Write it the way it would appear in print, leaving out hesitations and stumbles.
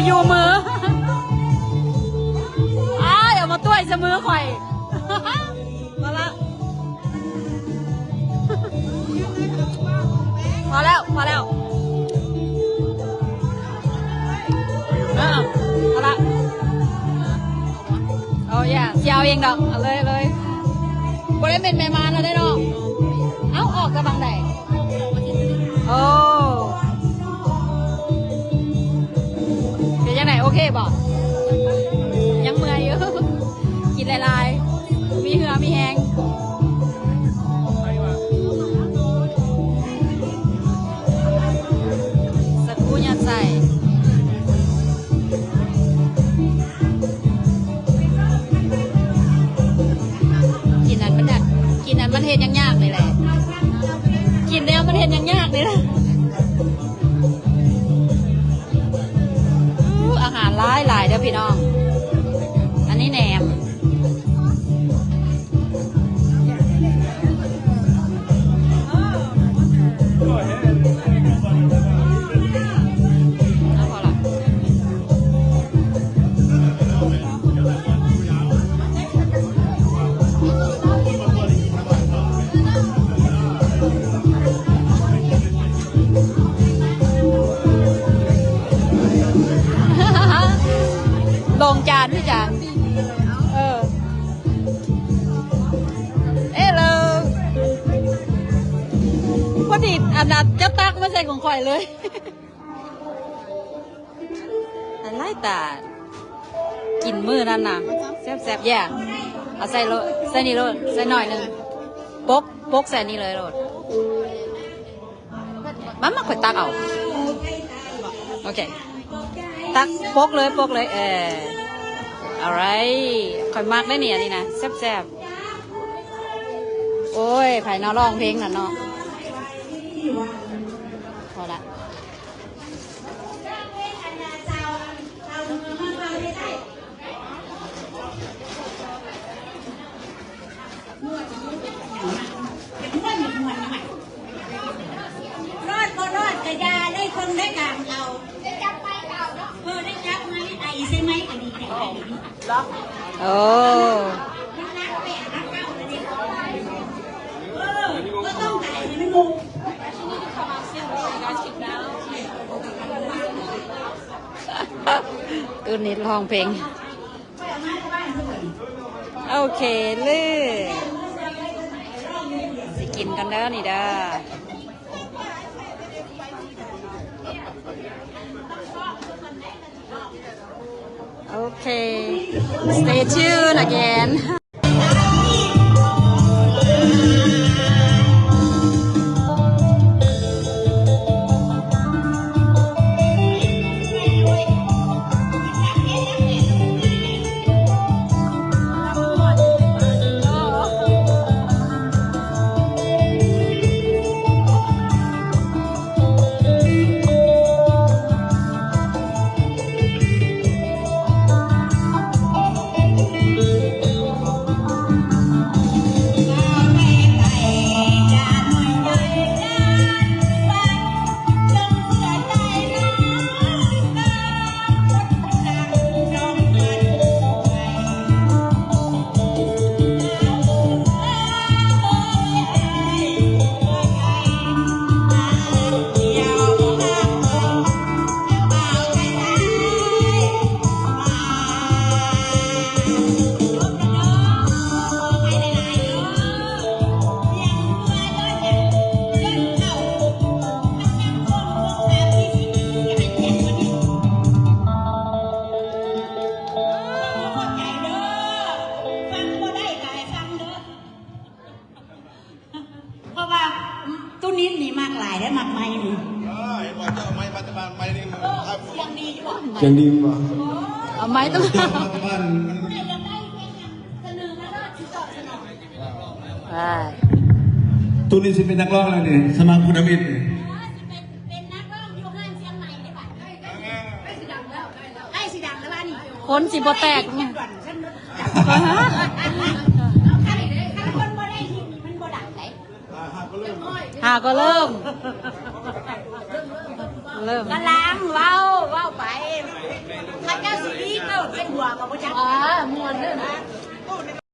อยู่มืออย่ามาต้วยเสมอข่อยมาละพอแล้วพอแล้วเอาละโอ้ยเสียวเองดอกเอาเลยบริเวณแม่มาแล้วได้เนาะเอาออกกระบังได้โอ้เป็นยังไงโอเคบอกยังเมื่อยอยู่กินลายๆมีเหือมีแหงสักครู่ยัดใส่กินนั้นมันเห็นยังยากเลยแหละกินแล้วมันเห็นยังยากเลยนะอาหารหลายเด้อพี่น้องอันนี้แหนมลงจานพี่จานเลยพอดีอันนั้นเจ้าตักไม่ใส่ของข่อยเลยไล่ตากินมือนั่นน่ะแซ่บๆแย่เอาใส่โลใส่นี่โลใส่หน่อยหนึ่งปกใส่นี่เลยโลมันมาข่อยตักเอาโอเคตักปกเลยอะไรข่อยมากได้เนี่ยนี่นะแซ่บโอ้ยไผ่นอร้องเพลงน่ะเนาะพอละรอดก็รอดกระยาได้คงได้กางเอาได้จับไปเอาได้จับไหมไอ้ใช่ไหมอันนี้ล็อกโอ้ก็ต้องไก่ไม่งงตัวนี้ร้องเพลงโอเคเลยสิกินกันเด้อนี่เด้อOkay, stay tuned again.ตู้นี้มีมากหลายได้มากไหมนี่ไม้ปัจจุบันไม้นี่มันเสียงดีอยู่เสียงดีป่ะเอาไม้ต้องตู้นี้สิเป็นนักร้องอะไรเนี่ยสมาคุณมิตรเป็นนักร้องอยู่ห้างเชียงใหม่ได้ป่ะไอ้สีดังแล้วบ้านี่คนสิบแตกเนี่ยคนบ่ได้ยินมันบ่ดังไหนก็เริ่มกำลังเว้าไป อนเด้อ